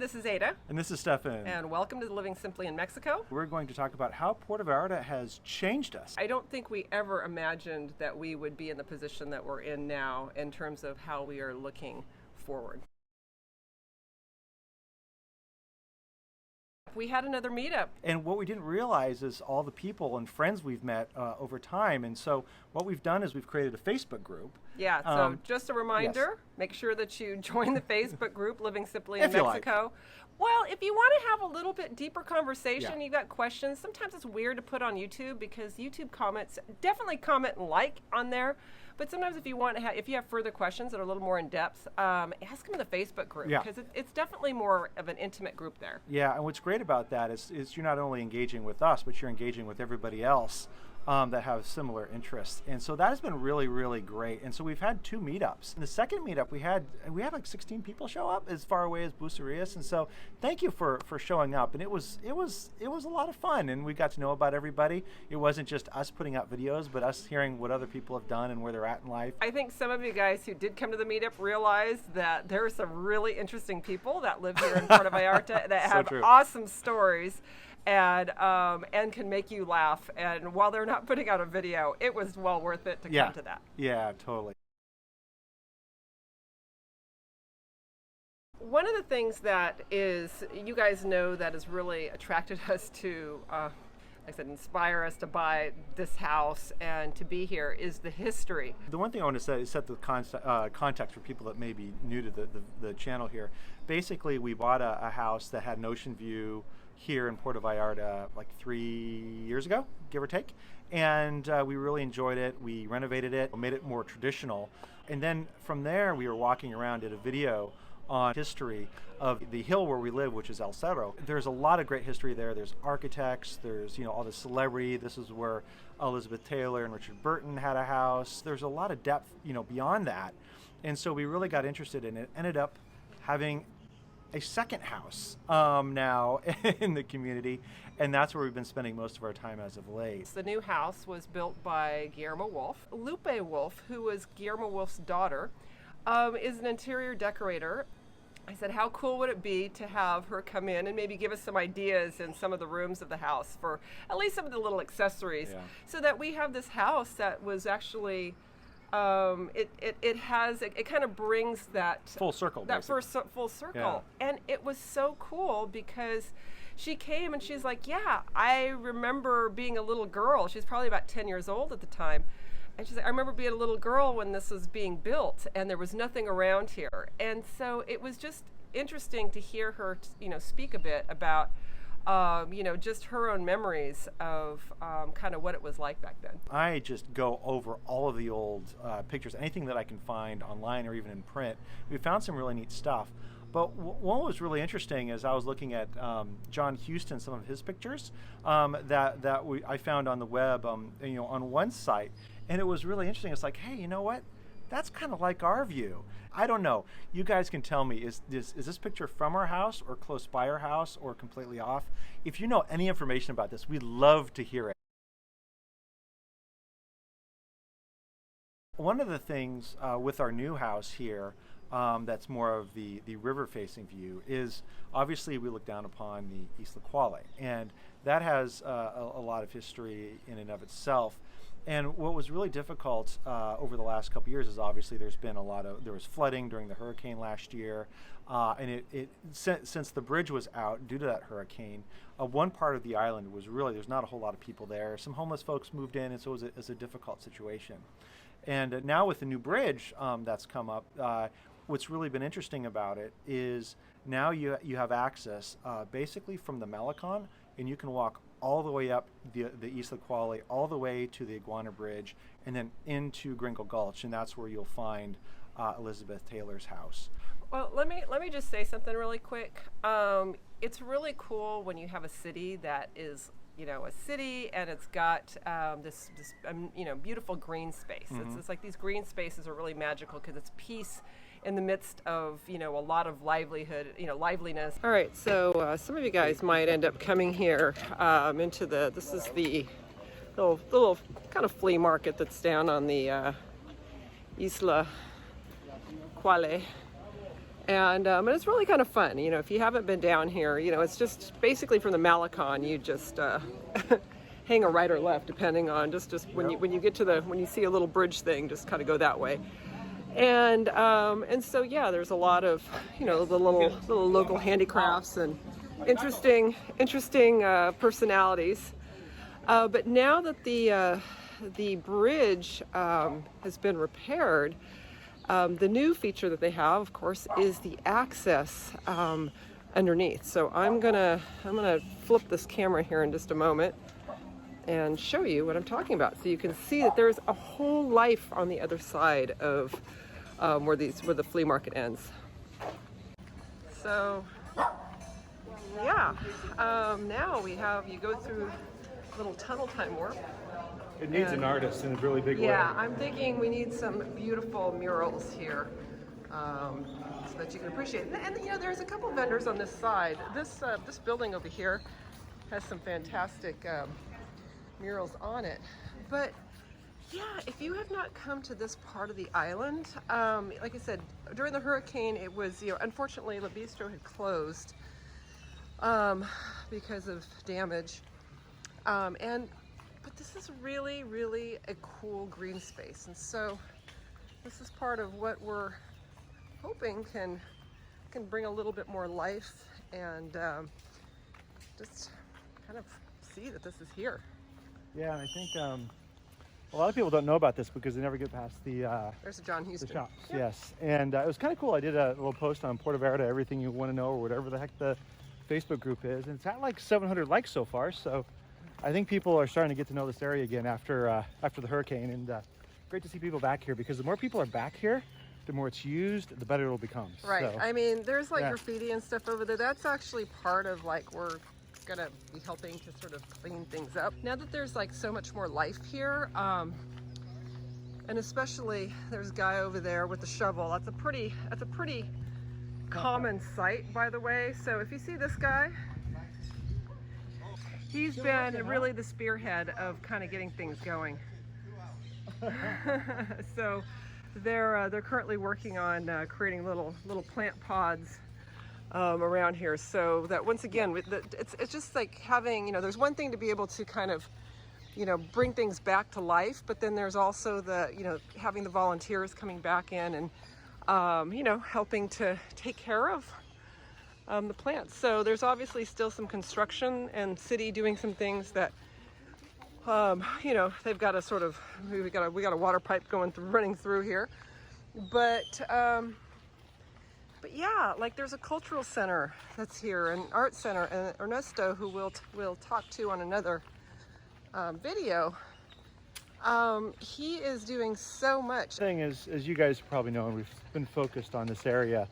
this is Ada. And this is Stefan. And welcome to Living Simply in Mexico. We're going to talk about how Puerto Vallarta has changed us. I don't think we ever imagined that we would be in the position that we're in now in terms of how we are looking forward. We had another meetup. And what we didn't realize is all the people and friends we've met over time. And so what we've done is we've created a Facebook group. Yeah, so just a reminder, make sure that you join the Facebook group, Living Simply in Mexico. Well, if you want to have a little bit deeper conversation, you've got questions, sometimes it's weird to put on YouTube because YouTube comments, definitely comment and like on there. But sometimes if you want to if you have further questions that are a little more in depth, ask them in the Facebook group because it's definitely more of an intimate group there. Yeah, and what's great about that is you're not only engaging with us, but you're engaging with everybody else that have similar interests. And so that has been really, really great. And so we've had 2 meetups. In the second meetup, we had like 16 people show up as far away as Bucerias. And so thank you for showing up. And it was a lot of fun. And we got to know about everybody. It wasn't just us putting out videos, but us hearing what other people have done and where they're at in life. I think some of you guys who did come to the meetup realized that there are some really interesting people that live here in Puerto Vallarta that have awesome stories. And can make you laugh. And while they're not putting out a video, it was well worth it to come to that. Yeah, totally. One of the things that you guys know that has really attracted us to, like I said, inspire us to buy this house and to be here is the history. The one thing I want to say is set the context for people that may be new to the channel here. Basically, we bought a house that had an ocean view here in Puerto Vallarta like 3 years ago, give or take. And we really enjoyed it. We renovated it, made it more traditional. And then from there, we were walking around, did a video on history of the hill where we live, which is El Cerro. There's a lot of great history there. There's architects, there's all the celebrity. This is where Elizabeth Taylor and Richard Burton had a house. There's a lot of depth, beyond that. And so we really got interested in it. Ended up having a second house now in the community, and that's where we've been spending most of our time as of late. The new house was built by Guillermo Wolf. Lupe Wolf, who was Guillermo Wolf's daughter, is an interior decorator. I said, how cool would it be to have her come in and maybe give us some ideas in some of the rooms of the house for at least some of the little accessories, so that we have this house that was actually it kind of brings that full circle. That first full circle, and it was so cool because she came and she's like, "Yeah, I remember being a little girl." She's probably about 10 years old at the time, and she's like, "I remember being a little girl when this was being built, and there was nothing around here." And so it was just interesting to hear her, speak a bit about. Just her own memories of kind of what it was like back then. I just go over all of the old pictures, anything that I can find online or even in print. We found some really neat stuff. But what was really interesting is I was looking at John Huston, some of his pictures that I found on the web, on one site, and it was really interesting. It's like, hey, you know what? That's kind of like our view. I don't know. You guys can tell me, is this picture from our house or close by our house or completely off? If you know any information about this, we'd love to hear it. One of the things with our new house here that's more of the river-facing view is obviously we look down upon the Isla Cuale, and that has a lot of history in and of itself. And what was really difficult over the last couple of years is obviously there was flooding during the hurricane last year, and since the bridge was out due to that hurricane, one part of the island was really, there's not a whole lot of people there. Some homeless folks moved in, and so it was a difficult situation. And now with the new bridge that's come up, what's really been interesting about it is now you have access basically from the Malecon, and you can walk all the way up the Isla Cuale, all the way to the Iguana Bridge, and then into Gringo Gulch, and that's where you'll find Elizabeth Taylor's house. Well, let me just say something really quick. It's really cool when you have a city that is, a city, and it's got this beautiful green space. Mm-hmm. It's like these green spaces are really magical because it's peace in the midst of, a lot of liveliness. All right, so some of you guys might end up coming here into this is the little kind of flea market that's down on the Isla Cuale. And it's really kind of fun. You know, if you haven't been down here, you know, it's just basically from the Malecon, you just hang a right or left, depending on just when you get to when you see a little bridge thing, just kind of go that way. And so yeah, there's a lot of, you know, the little local handicrafts and interesting personalities. But now that the bridge has been repaired, the new feature that they have, of course, is the access underneath. So I'm gonna flip this camera here in just a moment and show you what I'm talking about, so you can see that there's a whole life on the other side of where the flea market ends. So yeah, now you go through a little tunnel time warp. It needs an artist in a really big way. Yeah, I'm thinking we need some beautiful murals here, so that you can appreciate it. And you know, there's a couple vendors on this side. This building over here has some fantastic murals on it. But yeah, if you have not come to this part of the island, like I said, during the hurricane, it was, you know, unfortunately La Bistro had closed because of damage. But this is really, really a cool green space. And so this is part of what we're hoping can bring a little bit more life and just kind of see that this is here. Yeah, and I think a lot of people don't know about this because they never get past there's a John Houston. The shops. Yep. Yes, and it was kind of cool. I did a little post on Puerto Vallarta, everything you want to know, or whatever the heck the Facebook group is, and it's at like 700 likes so far. So I think people are starting to get to know this area again after the hurricane, and great to see people back here, because the more people are back here, the more it's used, the better it'll become. Right. So, I mean, there's like graffiti and stuff over there. That's actually part of like we're gonna be helping to sort of clean things up. Now that there's like so much more life here, and especially there's a guy over there with the shovel. That's a pretty common sight, by the way. So if you see this guy, he's been really the spearhead of kind of getting things going. So they're currently working on creating little plant pods around here, so that once again, it's just like having, you know, there's one thing to be able to kind of, you know, bring things back to life, but then there's also the, you know, having the volunteers coming back in and you know, helping to take care of the plants. So there's obviously still some construction and city doing some things that you know, they've got a sort of, we got a water pipe running through here, but yeah, like there's a cultural center that's here, an art center, and Ernesto, who we'll talk to on another video, he is doing so much. The thing is, as you guys probably know, and we've been focused on this area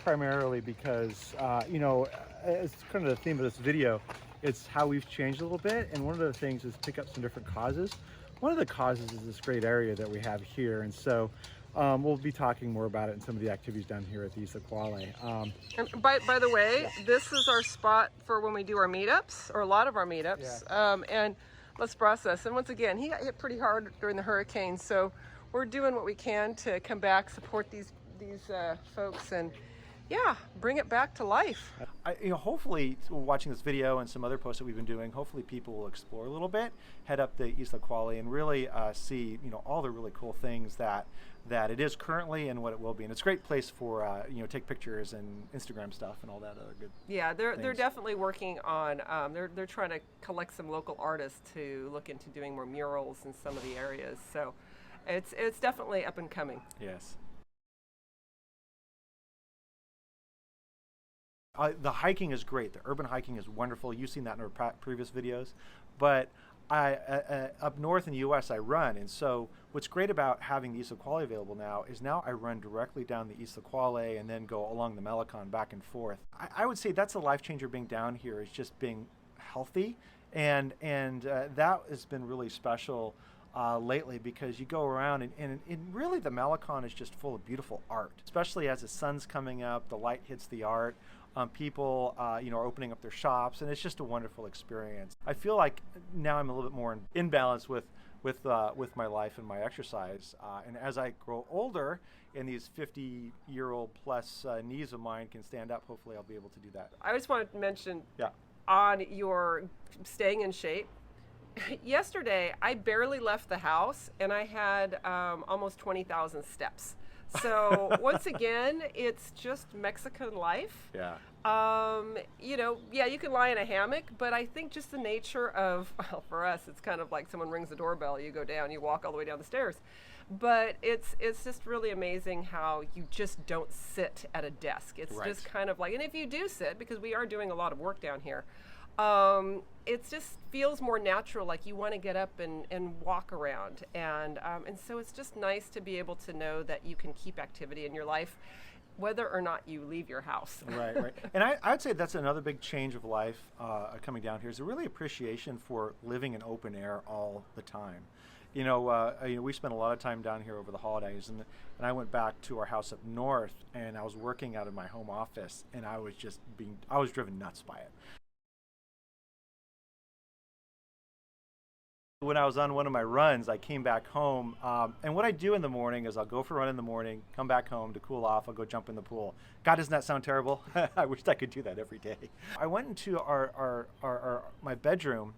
primarily because, you know, it's kind of the theme of this video. It's how we've changed a little bit, and one of the things is pick up some different causes. One of the causes is this great area that we have here, and so we'll be talking more about it in some of the activities down here at the Isla Cuale. And by the way, this is our spot for when we do our meetups, or a lot of our meetups, and BossaBossa. And once again, he got hit pretty hard during the hurricane, so we're doing what we can to come back, support these folks, and yeah, bring it back to life. You know, hopefully, watching this video and some other posts that we've been doing, hopefully people will explore a little bit, head up the Isla Cuale, and really see, you know, all the really cool things that it is currently and what it will be. And it's a great place for you know, take pictures and Instagram stuff and all that other good. Yeah, they're definitely working on. They're trying to collect some local artists to look into doing more murals in some of the areas. So it's definitely up and coming. Yes. The hiking is great. The urban hiking is wonderful. You've seen that in our previous videos. But up north in the U.S., I run. And so what's great about having the Isla Cuale available now is now I run directly down the Isla Cuale and then go along the Malecon back and forth. I would say that's a life changer being down here, is just being healthy. And that has been really special lately, because you go around and really the Malecon is just full of beautiful art, especially as the sun's coming up, the light hits the art. People, you know, are opening up their shops, and it's just a wonderful experience. I feel like now I'm a little bit more in balance with with my life and my exercise. And as I grow older, and these 50-year-old plus knees of mine can stand up, hopefully I'll be able to do that. I just wanted to mention Yeah. on your staying in shape. Yesterday, I barely left the house, and I had almost 20,000 steps. So once again, it's just Mexican life. Yeah. You know, yeah, you can lie in a hammock, but I think just the nature of, well, for us, it's kind of like someone rings the doorbell, you go down, you walk all the way down the stairs. But it's just really amazing how you just don't sit at a desk. It's Right. just kind of like, and if you do sit, because we are doing a lot of work down here, it just feels more natural, like you want to get up and walk around. And so it's just nice to be able to know that you can keep activity in your life, whether or not you leave your house. Right. And I'd say that's another big change of life coming down here is a really appreciation for living in open air all the time. You know, we spent a lot of time down here over the holidays, and I went back to our house up north, and I was working out of my home office, and I was driven nuts by it. When I was on one of my runs, I came back home, and what I do in the morning is I'll go for a run in the morning, come back home to cool off, I'll go jump in the pool. God, doesn't that sound terrible? I wished I could do that every day. I went into my bedroom,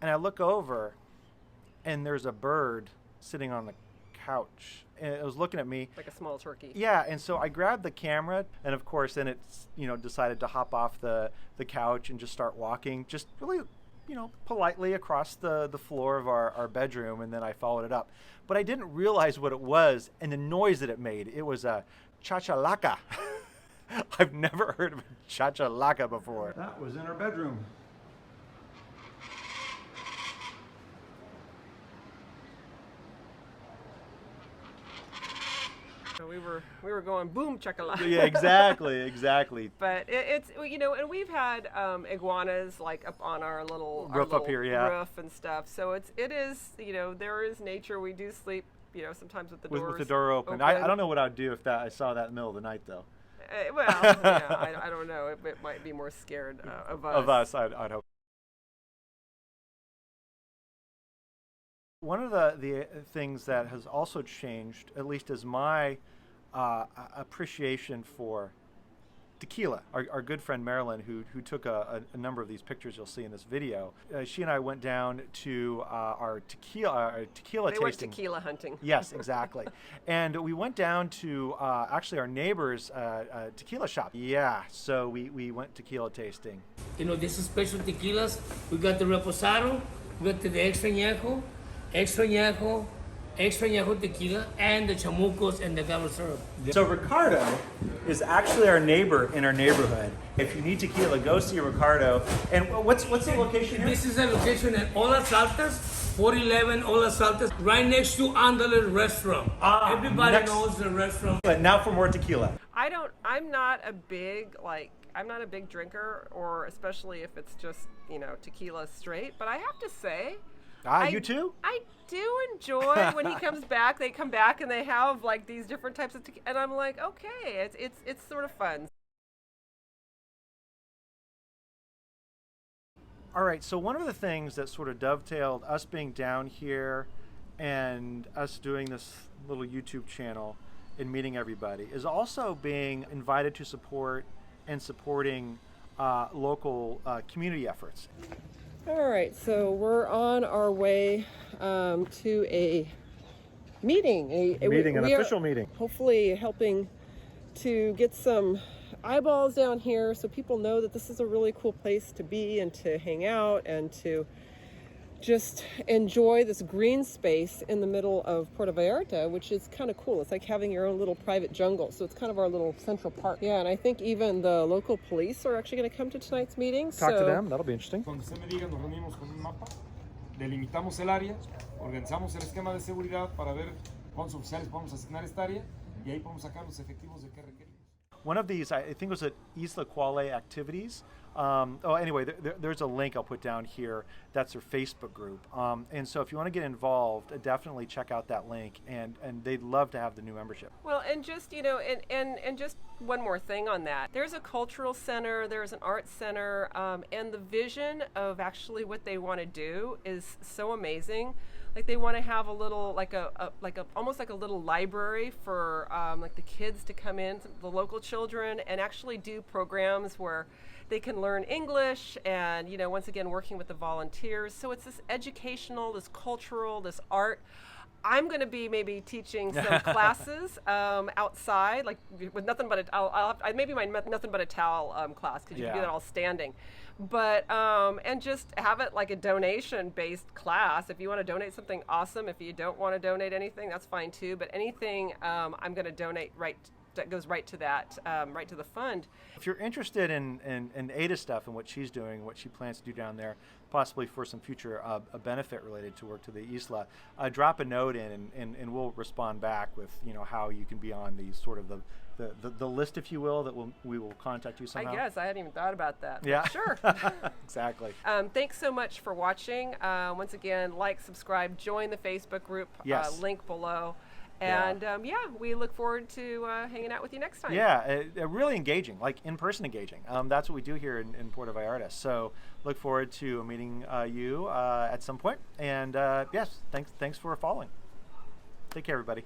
and I look over, and there's a bird sitting on the couch, and it was looking at me. Like a small turkey. Yeah, and so I grabbed the camera, and of course, then it's, decided to hop off the couch and just start walking, just really, politely across the floor of our bedroom, and then I followed it up. But I didn't realize what it was and the noise that it made. It was a chachalaca. I've never heard of a chachalaca before. That was in our bedroom. So we were going boom chakalaka. Yeah, exactly. But it's and we've had iguanas like up on our little Roof up here, yeah. roof and stuff. So it is there is nature. We do sleep sometimes with the doors With the door open. I don't know what I'd do if I saw that in the middle of the night though. Well, yeah, I don't know. It might be more scared of us. Of us, I'd hope. One of the things that has also changed, at least as my appreciation for tequila, our good friend Marilyn, who took a number of these pictures you'll see in this video, she and I went down to our tequila They tasting. went tequila hunting. Yes, exactly. And we went down to actually our neighbor's tequila shop. Yeah, so we went tequila tasting. This is special tequilas. We got the reposado, we got the extra añejo tequila, and the chamucos and the agave syrup. So Ricardo is actually our neighbor in our neighborhood. If you need tequila, go see Ricardo. And what's the location here? This is the location at Olas Altas, 411 Olas Altas, right next to Andale Restaurant. Everybody knows the restaurant. But now for more tequila. I'm not a big drinker, or especially if it's just tequila straight. But I have to say, you too? I do enjoy when he comes back. They come back and they have like these different types of tequila, and I'm like, okay, it's sort of fun. All right, so one of the things that sort of dovetailed us being down here and us doing this little YouTube channel and meeting everybody is also being invited to support and supporting local community efforts. All right, so we're on our way to a meeting. An official meeting. Hopefully helping to get some eyeballs down here so people know that this is a really cool place to be and to hang out and to just enjoy this green space in the middle of Puerto Vallarta, which is kind of cool. It's like having your own little private jungle. So it's kind of our little central park. Yeah, and I think even the local police are actually going to come to tonight's meeting. Talk to them. That'll be interesting. Donde usted me diga, nos reunimos con un mapa, delimitamos el área, organizamos el esquema de seguridad para ver cuántos oficiales podemos asignar esta área y ahí podemos sacar los efectivos de qué requerimos. One of these, I think, was at Isla Cuale activities. Anyway, there's a link I'll put down here. That's their Facebook group. And so if you want to get involved, definitely check out that link. And they'd love to have the new membership. Well, and just, and just one more thing on that. There's a cultural center, there's an arts center, and the vision of actually what they want to do is so amazing. Like they want to have a little, like almost like a little library for like the kids to come in, the local children, and actually do programs where they can learn English and, you know, once again, working with the volunteers. So it's this educational, this cultural, this art. I'm going to be maybe teaching some classes outside, like with nothing but maybe my nothing but a towel class, because you can do that all standing. But and just have it like a donation-based class. If you want to donate something, awesome. If you don't want to donate anything, that's fine too. But anything I'm going to donate that goes right to that, right to the fund. If you're interested in Ada's stuff and what she's doing, what she plans to do down there, possibly for some future a benefit related to work to the Isla, drop a note in and we'll respond back with, you know, how you can be on the sort of the list, if you will, that we will contact you somehow. I guess I hadn't even thought about that. Yeah, sure. Exactly. Thanks so much for watching. Once again, like, subscribe, join the Facebook group. Yes. Link below. And we look forward to hanging out with you next time. Yeah, really engaging, like in-person engaging. That's what we do here in Puerto Vallarta. So look forward to meeting you at some point. And yes, thanks for following. Take care, everybody.